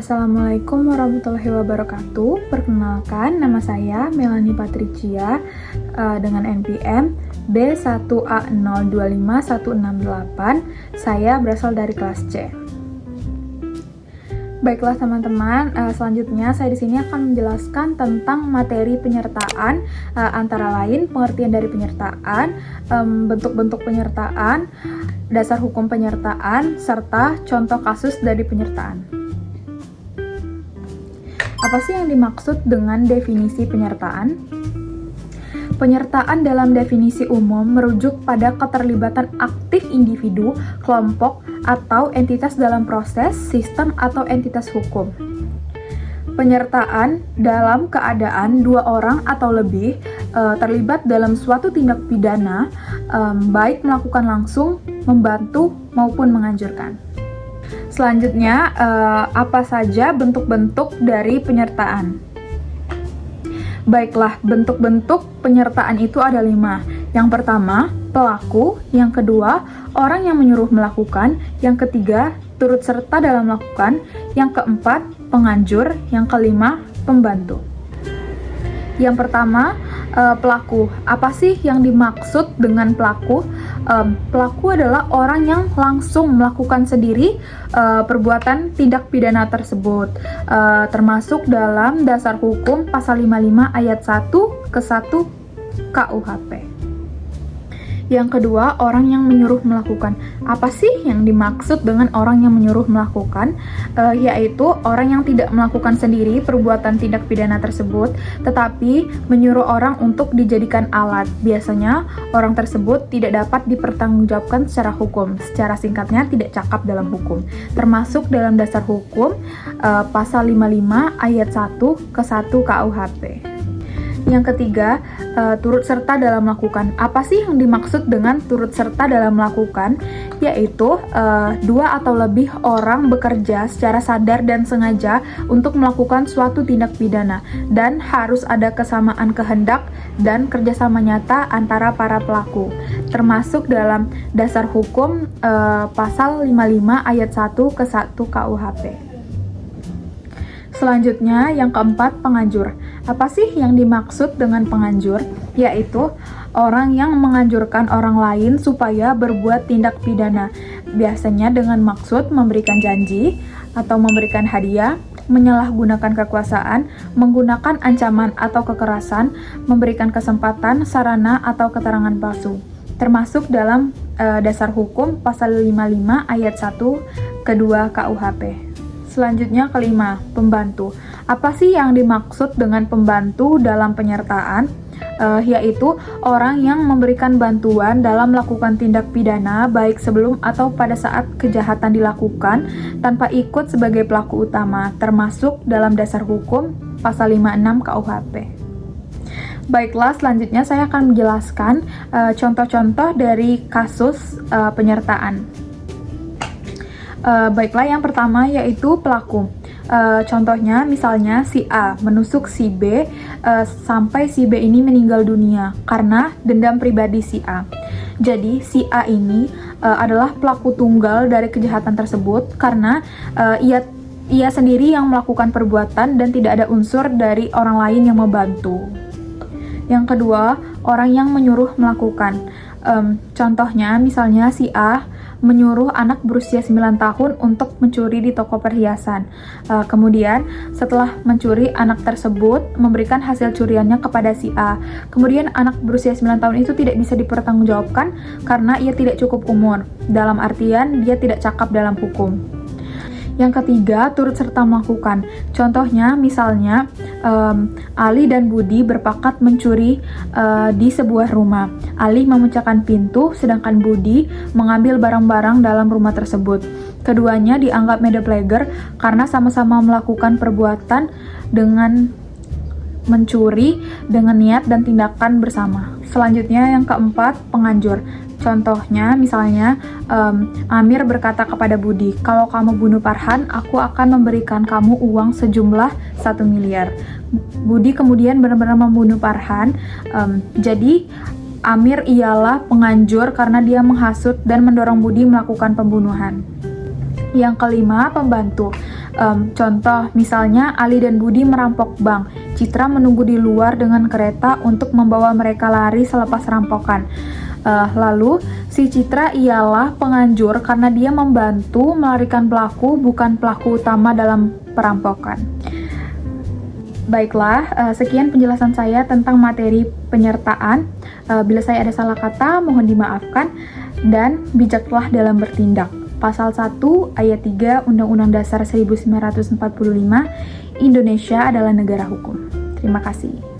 Assalamualaikum warahmatullahi wabarakatuh. Perkenalkan, nama saya Melanie Patricia dengan NPM B1A025168. Saya berasal dari kelas C. Baiklah teman-teman, selanjutnya saya di sini akan menjelaskan tentang materi penyertaan, antara lain pengertian dari penyertaan, bentuk-bentuk penyertaan, dasar hukum penyertaan, serta contoh kasus dari penyertaan. Apa sih yang dimaksud dengan definisi penyertaan? Penyertaan dalam definisi umum merujuk pada keterlibatan aktif individu, kelompok, atau entitas dalam proses, sistem, atau entitas hukum. Penyertaan dalam keadaan dua orang atau lebih terlibat dalam suatu tindak pidana, baik melakukan langsung, membantu, maupun menganjurkan. Selanjutnya, apa saja bentuk-bentuk dari penyertaan? Baiklah, bentuk-bentuk penyertaan itu ada 5. Yang pertama, pelaku. Yang kedua, orang yang menyuruh melakukan. Yang ketiga, turut serta dalam melakukan. Yang keempat, penganjur. Yang kelima, pembantu. Yang pertama, pelaku. Apa sih yang dimaksud dengan pelaku? Pelaku adalah orang yang langsung melakukan sendiri perbuatan tindak pidana tersebut, termasuk dalam dasar hukum pasal 55 ayat 1 ke 1 KUHP. Yang kedua, orang yang menyuruh melakukan. Apa sih yang dimaksud dengan orang yang menyuruh melakukan? Yaitu orang yang tidak melakukan sendiri perbuatan tindak pidana tersebut, tetapi menyuruh orang untuk dijadikan alat. Biasanya, orang tersebut tidak dapat dipertanggungjawabkan secara hukum. Secara singkatnya, tidak cakap dalam hukum. Termasuk dalam dasar hukum pasal 55 ayat 1 ke 1 KUHP. Yang ketiga, turut serta dalam melakukan. Apa sih yang dimaksud dengan turut serta dalam melakukan? Yaitu, dua atau lebih orang bekerja secara sadar dan sengaja untuk melakukan suatu tindak pidana, dan harus ada kesamaan kehendak dan kerjasama nyata antara para pelaku, termasuk dalam dasar hukum pasal 55 ayat 1 ke 1 KUHP. Selanjutnya, yang keempat, penganjur. Apa sih yang dimaksud dengan penganjur? Yaitu orang yang menganjurkan orang lain supaya berbuat tindak pidana, biasanya dengan maksud memberikan janji atau memberikan hadiah, menyalahgunakan kekuasaan, menggunakan ancaman atau kekerasan, memberikan kesempatan, sarana, atau keterangan palsu, termasuk dalam dasar hukum pasal 55 ayat 1 kedua KUHP. Selanjutnya, kelima, pembantu. Apa sih yang dimaksud dengan pembantu dalam penyertaan? Yaitu orang yang memberikan bantuan dalam melakukan tindak pidana, baik sebelum atau pada saat kejahatan dilakukan, tanpa ikut sebagai pelaku utama, termasuk dalam dasar hukum pasal 56 KUHP. Baiklah, selanjutnya saya akan menjelaskan contoh-contoh dari kasus penyertaan. Baiklah, yang pertama yaitu pelaku. Contohnya, misalnya si A menusuk si B sampai si B ini meninggal dunia karena dendam pribadi si A. Jadi, si A ini adalah pelaku tunggal dari kejahatan tersebut karena ia sendiri yang melakukan perbuatan dan tidak ada unsur dari orang lain yang membantu. Yang kedua, orang yang menyuruh melakukan. Contohnya, misalnya si A menyuruh anak berusia 9 tahun untuk mencuri di toko perhiasan. Kemudian, setelah mencuri, anak tersebut memberikan hasil curiannya kepada si A. Kemudian, anak berusia 9 tahun itu tidak bisa dipertanggungjawabkan karena ia tidak cukup umur. Dalam artian, dia tidak cakap dalam hukum. Yang ketiga, turut serta melakukan. Contohnya, misalnya, Ali dan Budi berpakat mencuri di sebuah rumah. Ali memecahkan pintu, sedangkan Budi mengambil barang-barang dalam rumah tersebut. Keduanya dianggap medeplagger karena sama-sama melakukan perbuatan dengan mencuri dengan niat dan tindakan bersama. Selanjutnya, yang keempat, penganjur. Contohnya, misalnya, Amir berkata kepada Budi, "Kalau kamu bunuh Farhan, aku akan memberikan kamu uang sejumlah 1 miliar. Budi kemudian benar-benar membunuh Farhan. Jadi, Amir ialah penganjur karena dia menghasut dan mendorong Budi melakukan pembunuhan. Yang kelima, pembantu. Contoh, misalnya Ali dan Budi merampok bank. Citra menunggu di luar dengan kereta untuk membawa mereka lari selepas rampokan. Lalu, si Citra ialah penganjur karena dia membantu melarikan pelaku, bukan pelaku utama dalam perampokan. Baiklah, sekian penjelasan saya tentang materi penyertaan. Bila saya ada salah kata, mohon dimaafkan, dan bijaklah dalam bertindak. Pasal 1 ayat 3 Undang-Undang Dasar 1945, Indonesia adalah negara hukum. Terima kasih.